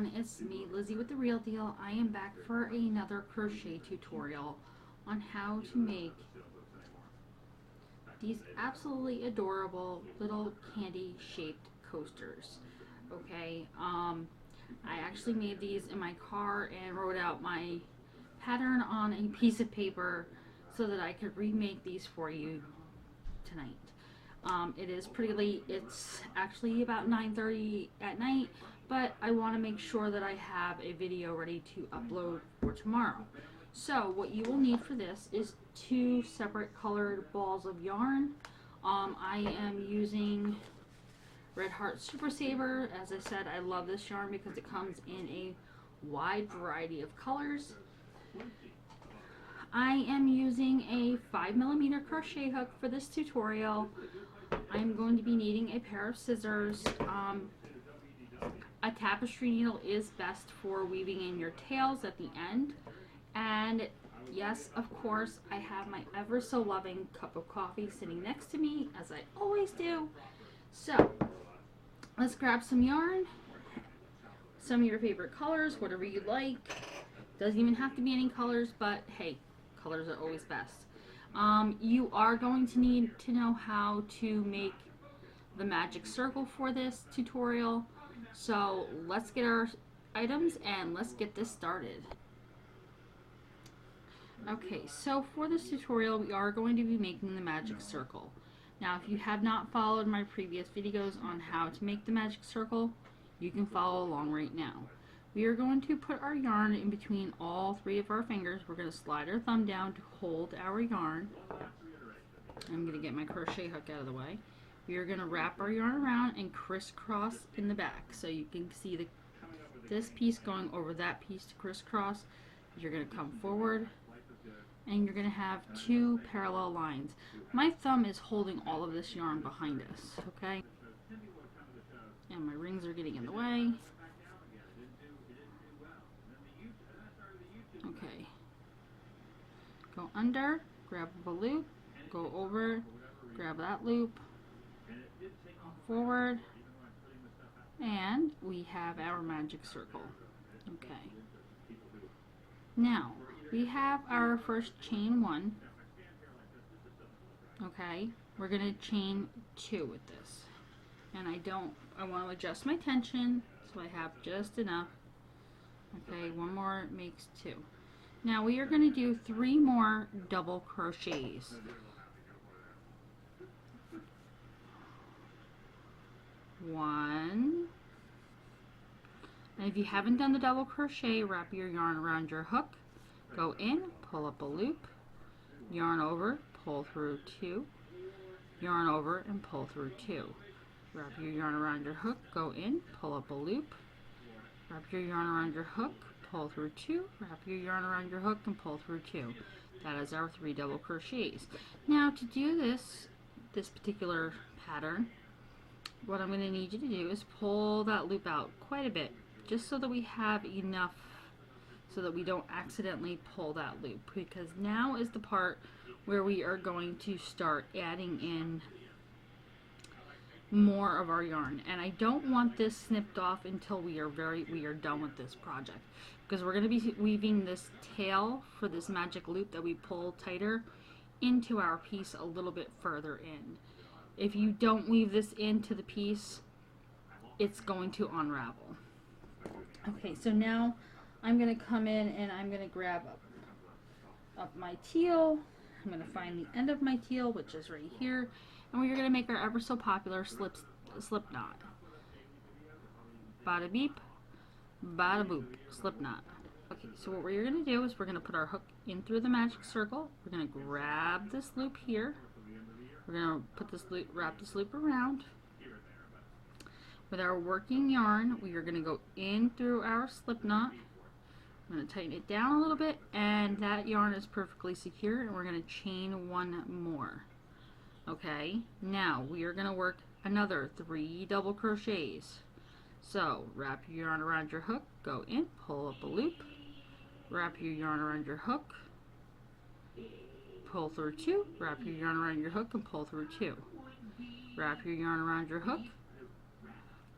everyone, it's me, Lizzie with The Real Deal. I am back for another crochet tutorial on how to make these absolutely adorable little candy shaped coasters. Okay, I actually made these in my car and wrote out my pattern on a piece of paper so that I could remake these for you tonight. It is pretty late. It's actually about 9:30 at night, but I want to make sure that I have a video ready to upload for tomorrow. So what you will need for this is two separate colored balls of yarn. I am using Red Heart Super Saver. As I said, I love this yarn because it comes in a wide variety of colors. I am using a 5mm crochet hook for this tutorial. I'm going to be needing a pair of scissors. A tapestry needle is best for weaving in your tails at the end. And yes, of course, I have my ever so loving cup of coffee sitting next to me, as I always do. So let's grab some yarn, some of your favorite colors, whatever you like. Doesn't even have to be any colors, but hey, colors are always best. You are going to need to know how to make the magic circle for this tutorial. So let's get our items and let's get this started. Okay, so for this tutorial we are going to be making the magic circle. Now if you have not followed my previous videos on how to make the magic circle, you can follow along right now. We are going to put our yarn in between all three of our fingers. We're going to slide our thumb down to hold our yarn. I'm going to get my crochet hook out of the way. We are going to wrap our yarn around and crisscross in the back. So you can see this piece going over that piece to crisscross. You're going to come forward and you're going to have two parallel lines. My thumb is holding all of this yarn behind us, okay? And my rings are getting in the way. Okay, go under, grab a loop, go over, grab that loop, forward, and we have our magic circle. Okay, now we have our first chain one. Okay, we're going to chain two with this, and I want to adjust my tension so I have just enough. Okay, one more makes two. Now we are going to do 3 more double crochets. One. And if you haven't done the double crochet, wrap your yarn around your hook, go in, pull up a loop, yarn over, pull through 2, yarn over and pull through 2. Wrap your yarn around your hook, go in, pull up a loop, wrap your yarn around your hook, pull through 2, wrap your yarn around your hook and pull through 2. That is our 3 double crochets. Now to do this particular pattern, what I'm going to need you to do is pull that loop out quite a bit, just so that we have enough so that we don't accidentally pull that loop, because now is the part where we are going to start adding in more of our yarn, and I don't want this snipped off until we are done with this project, because we're going to be weaving this tail for this magic loop that we pull tighter into our piece a little bit further in. If you don't weave this into the piece, it's going to unravel. Okay, so now I'm going to come in and I'm going to grab up my teal. I'm going to find the end of my teal, which is right here. And we're going to make our ever so popular slip knot. Bada beep, bada boop, slip knot. Okay, so what we're going to do is we're going to put our hook in through the magic circle. We're going to grab this loop here. We're going to put this loop, wrap this loop around. With our working yarn, we are going to go in through our slip knot. I'm going to tighten it down a little bit, and that yarn is perfectly secure, and we're going to chain 1 more. Okay, now we are going to work another 3 double crochets. So wrap your yarn around your hook, go in, pull up a loop, wrap your yarn around your hook, pull through 2, wrap your yarn around your hook and pull through 2. Wrap your yarn around your hook,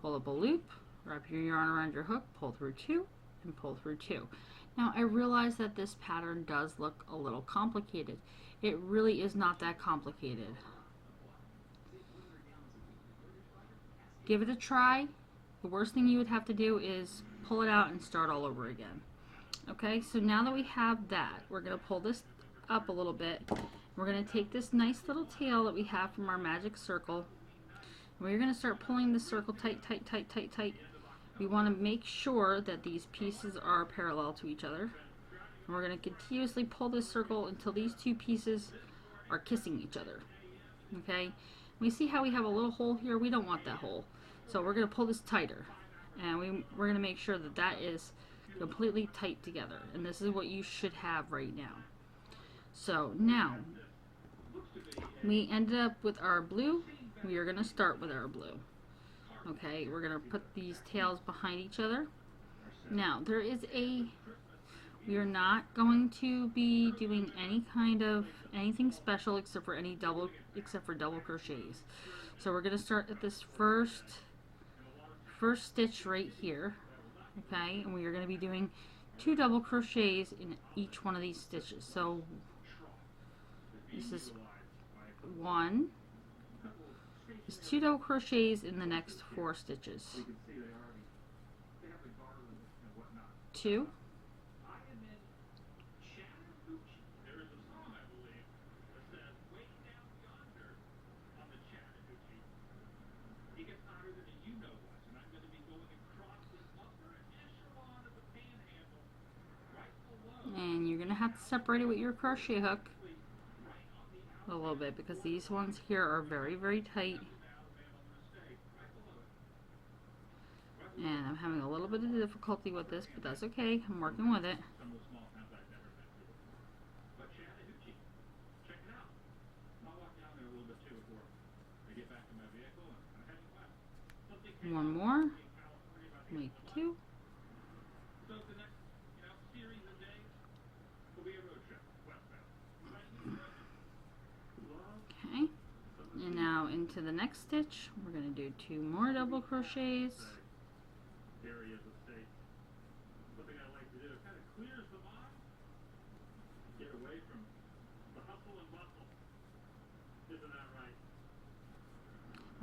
pull up a loop, Wrap your yarn around your hook, pull through 2, and pull through 2. Now I realize that this pattern does look a little complicated. It really is not that complicated. Give it a try. The worst thing you would have to do is pull it out and start all over again. Okay, so now that we have that, we're going to pull this up a little bit. We're going to take this nice little tail that we have from our magic circle. And we're going to start pulling the circle tight, tight, tight, tight, tight. We want to make sure that these pieces are parallel to each other. And we're going to continuously pull this circle until these two pieces are kissing each other. Okay, we see how we have a little hole here. We don't want that hole. So we're going to pull this tighter. And we're going to make sure that that is completely tight together. And this is what you should have right now. So now, we ended up with our blue. We are going to start with our blue. Okay, we're going to put these tails behind each other. Now, we are not going to be doing anything special except for double crochets. So we're going to start at this first stitch right here. Okay, and we are going to be doing 2 double crochets in each one of these stitches. So this is 1. There's 2 double crochets in the next 4 stitches. 2. And you're going to have to separate it with your crochet hook a little bit because these ones here are very, very tight. And I'm having a little bit of difficulty with this, but that's okay. I'm working with it. One more. Make 2. Okay. And now into the next stitch, we're going to do 2 more double crochets.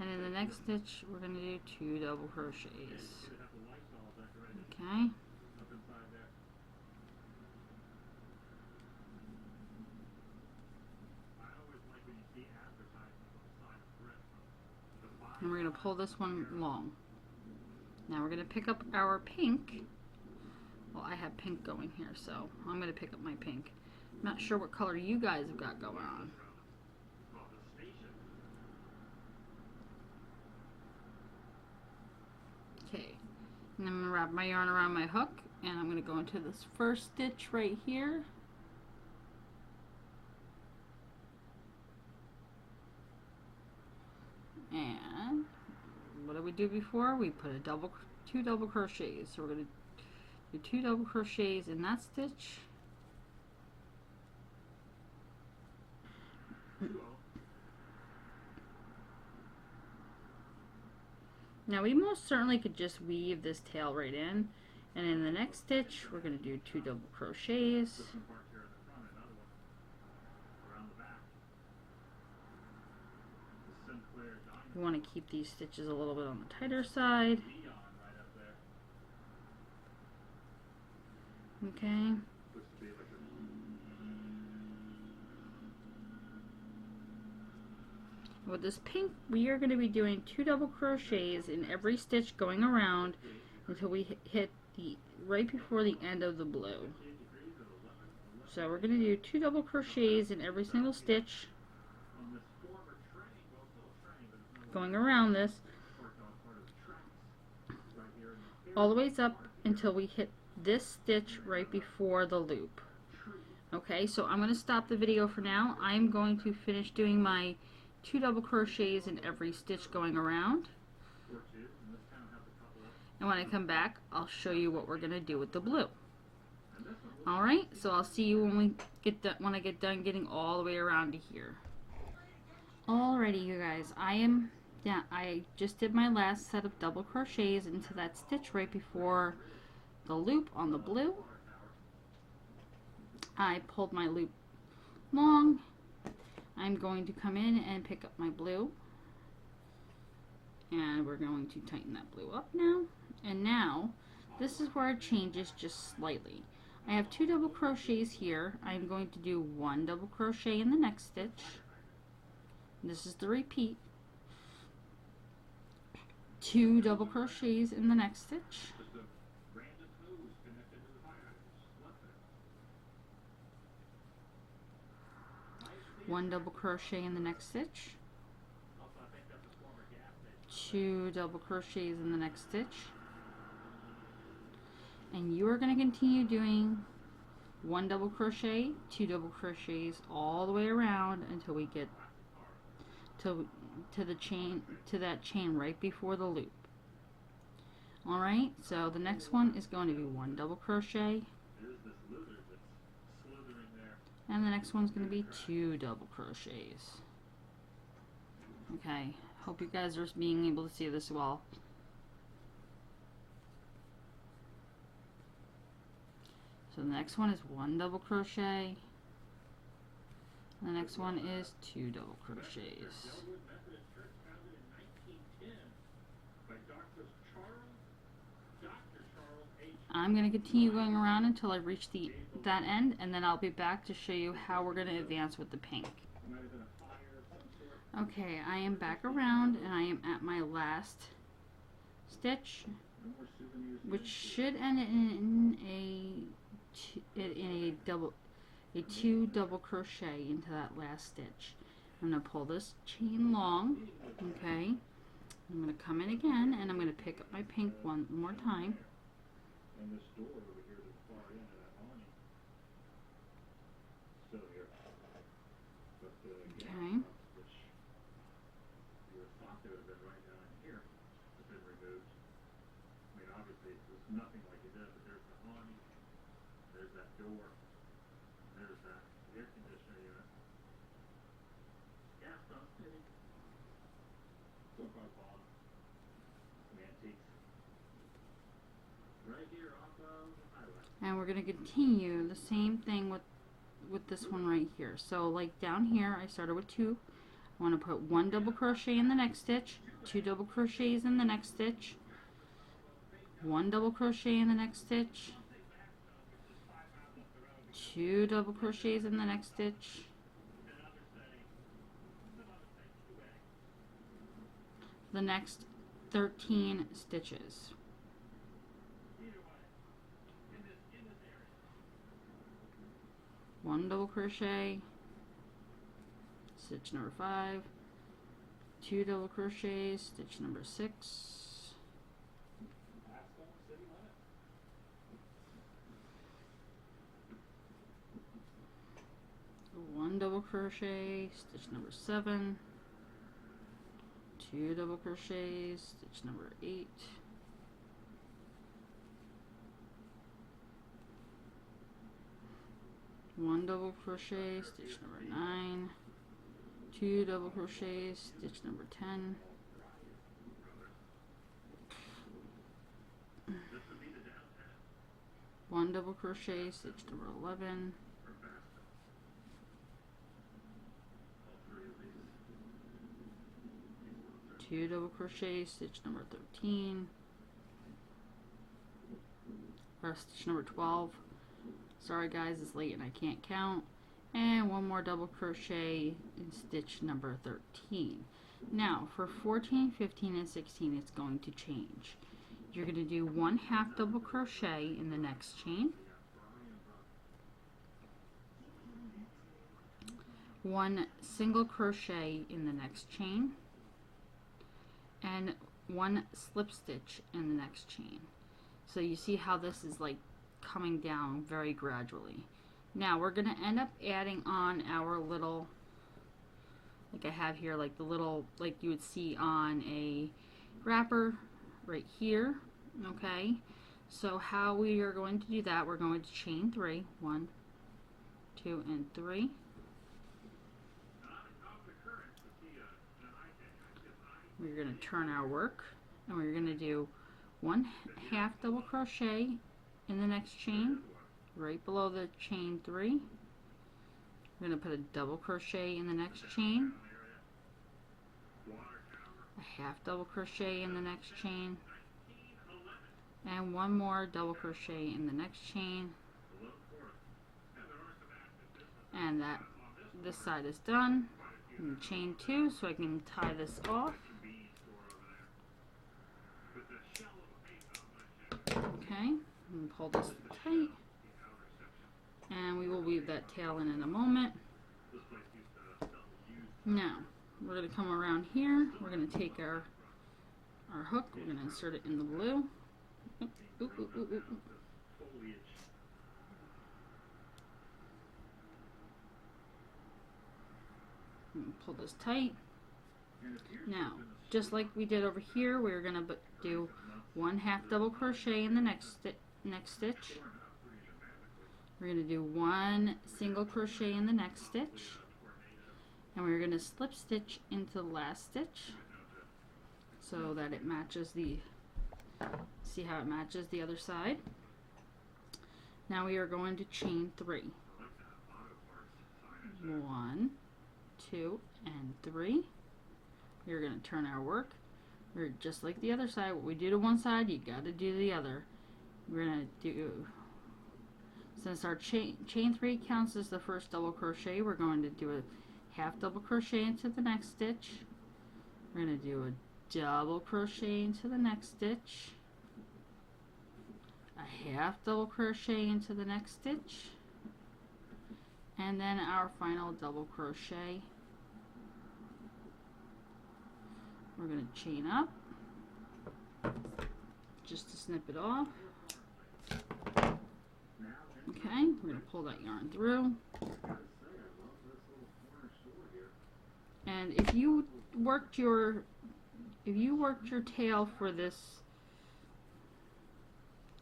And in the next stitch, we're going to do 2 double crochets. Okay. And we're going to pull this one long. Now we're going to pick up our pink. Well, I have pink going here, so I'm going to pick up my pink. I'm not sure what color you guys have got going on. Okay, and I'm going to wrap my yarn around my hook, and I'm going to go into this first stitch right here. And what did we do before? We put 2 double crochets. So we're going to do 2 double crochets in that stitch. Now we most certainly could just weave this tail right in, and in the next stitch we're going to do 2 double crochets. We want to keep these stitches a little bit on the tighter side. Okay. With this pink, we are going to be doing 2 double crochets in every stitch going around until we hit right before the end of the blue. So we're going to do 2 double crochets in every single stitch going around this all the way up until we hit this stitch right before the loop. Okay, so I'm going to stop the video for now. I'm going to finish doing my 2 double crochets in every stitch going around, and when I come back I'll show you what we're going to do with the blue. Alright, so I'll see you when I get done getting all the way around to here. Alrighty, you guys, I am Yeah, I just did my last set of double crochets into that stitch right before the loop on the blue. I pulled my loop long. I'm going to come in and pick up my blue, and we're going to tighten that blue up now. And now this is where it changes just slightly. I have 2 double crochets here. I'm going to do 1 double crochet in the next stitch. This is the repeat. 2 double crochets in the next stitch. 1 double crochet in the next stitch. 2 double crochets in the next stitch. And you are going to continue doing 1 double crochet, 2 double crochets all the way around until we get to that chain right before the loop. Alright, so the next one is going to be 1 double crochet, and the next one's going to be 2 double crochets. Okay, hope you guys are being able to see this well. So the next one is 1 double crochet, and the next one is 2 double crochets. I'm going to continue going around until I reach that end, and then I'll be back to show you how we're going to advance with the pink. Okay, I am back around and I am at my last stitch, which should end in a 2 double crochet into that last stitch. I'm going to pull this chain long, okay? I'm going to come in again and I'm going to pick up my pink one more time. And this door over here to the far end of that awning. Still here. But the okay. Which you would have thought they would have been right down here, has been removed. I mean, obviously it's nothing like it does, but there's the awning, there's that door, there's that air conditioner unit. Yeah, so fitting. So far gone. Some antiques. And we're going to continue the same thing with this one right here. So like down here I started with 2. I want to put 1 double crochet in the next stitch, 2 double crochets in the next stitch, 1 double crochet in the next stitch, 2 double crochets in the next stitch, the next 13 stitches. 1 double crochet, stitch number 5, 2 double crochets, stitch number 6, 1 double crochet, stitch number 7, 2 double crochets, stitch number 8, 1 double crochet, stitch number 9, 2 double crochets, stitch number 10, 1 double crochet, stitch number 11, 2 double crochet, stitch number 13, or stitch number 12. Sorry guys, it's late and I can't count. And 1 more double crochet in stitch number 13. Now for 14, 15, and 16 it's going to change. You're going to do 1/2 double crochet in the next chain, 1 single crochet in the next chain, and 1 slip stitch in the next chain. So you see how this is like coming down very gradually. Now we're going to end up adding on our little, like I have here, like the little, like you would see on a wrapper right here. Okay, so how we are going to do that, we're going to chain 3, 1, 2, and 3. we're going to turn our work, and we're going to do 1/2 double crochet in the next chain right below the chain 3. We're going to put a double crochet in the next chain, a 1/2 double crochet in the next chain, and one more double crochet in the next chain, and that this side is done. And chain 2 so I can tie this off. Okay, and pull this tight, and we will weave that tail in a moment. Now we're going to come around here. We're going to take our hook, we're going to insert it in the blue. Pull this tight. Now, just like we did over here, we're going to do 1/2 double crochet in the next stitch. We're going to do 1 single crochet in the next stitch, and we're going to slip stitch into the last stitch so that it matches see how it matches the other side. Now we are going to chain 3. 1, 2, and 3. We're going to turn our work. We're just like the other side. What we do to one side, you got to do to the other. We're going to do, since our chain 3 counts as the first double crochet, we're going to do a 1/2 double crochet into the next stitch. We're going to do a double crochet into the next stitch, a 1/2 double crochet into the next stitch, and then our final double crochet. We're going to chain up just to snip it off. Okay, we're going to pull that yarn through. And if you worked your tail for this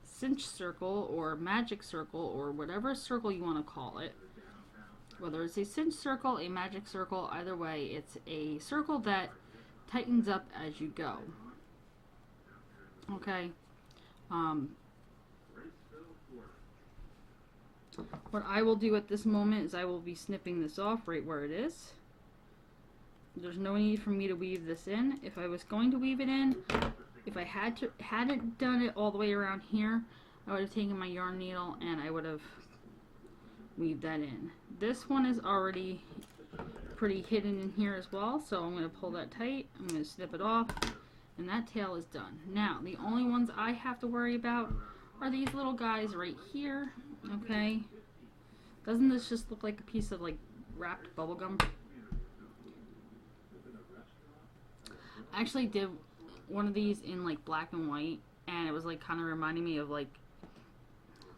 cinch circle or magic circle or whatever circle you want to call it, whether it's a cinch circle, a magic circle, either way, it's a circle that tightens up as you go. Okay. What I will do at this moment is I will be snipping this off right where it is. There's no need for me to weave this in. If I was going to weave it in, if I hadn't done it all the way around here, I would have taken my yarn needle and I would have weaved that in. This one is already pretty hidden in here as well, so I'm going to pull that tight, I'm going to snip it off, and that tail is done. Now the only ones I have to worry about are these little guys right here. Okay, doesn't this just look like a piece of like wrapped bubble gum? I actually did one of these in like black and white, and it was like kind of reminding me of like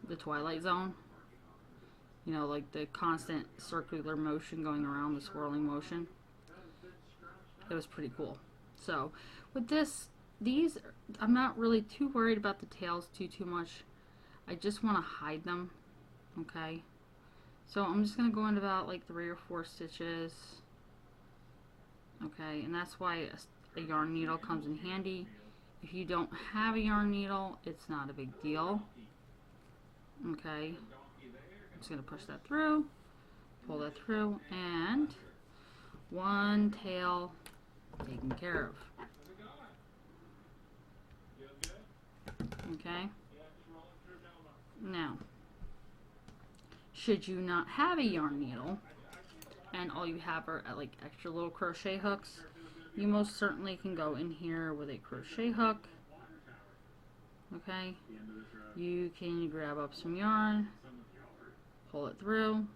the Twilight Zone. You know, like the constant circular motion going around, the swirling motion. It was pretty cool. So with these, I'm not really too worried about the tails too much. I just want to hide them. Okay. So I'm just going to go in about like 3 or 4 stitches. Okay, and that's why a yarn needle comes in handy. If you don't have a yarn needle, it's not a big deal. Okay. I'm just going to push that through, pull that through, and one tail taken care of. Okay. Now, should you not have a yarn needle and all you have are like extra little crochet hooks, you most certainly can go in here with a crochet hook. Okay. You can grab up some yarn, pull it through.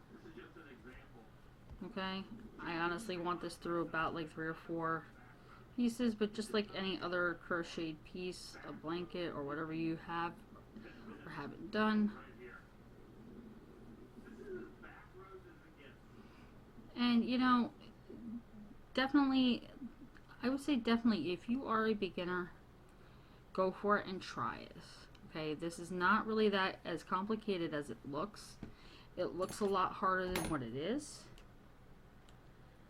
Okay, I honestly want this through about like 3 or 4 pieces, but just like any other crocheted piece, a blanket or whatever you have or haven't done. And you know, definitely, I would say definitely if you are a beginner, go for it and try it. Okay, this is not really that as complicated as it looks. It looks a lot harder than what it is.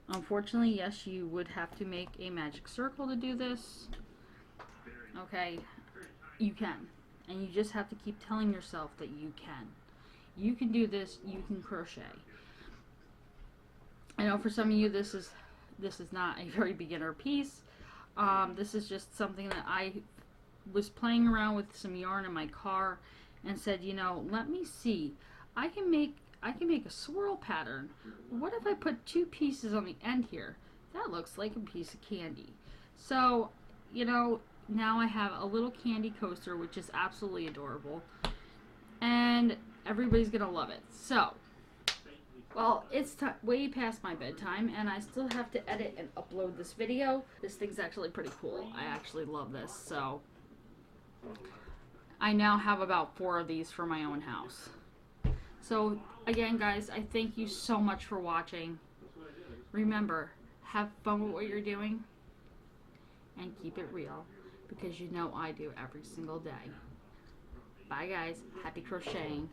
Unfortunately, yes, you would have to make a magic circle to do this. Okay, you can. And you just have to keep telling yourself that you can. You can do this, you can crochet. I know for some of you this is not a very beginner piece. This is just something that I was playing around with some yarn in my car and said, you know, let me see. I can make a swirl pattern. What if I put two pieces on the end here? That looks like a piece of candy. So, you know, now I have a little candy coaster, which is absolutely adorable. And everybody's gonna love it. So, well, it's way past my bedtime, and I still have to edit and upload this video. This thing's actually pretty cool. I actually love this. So, I now have about 4 of these for my own house. So, again, guys, I thank you so much for watching. Remember, have fun with what you're doing, and keep it real, because you know I do every single day. Bye, guys. Happy crocheting.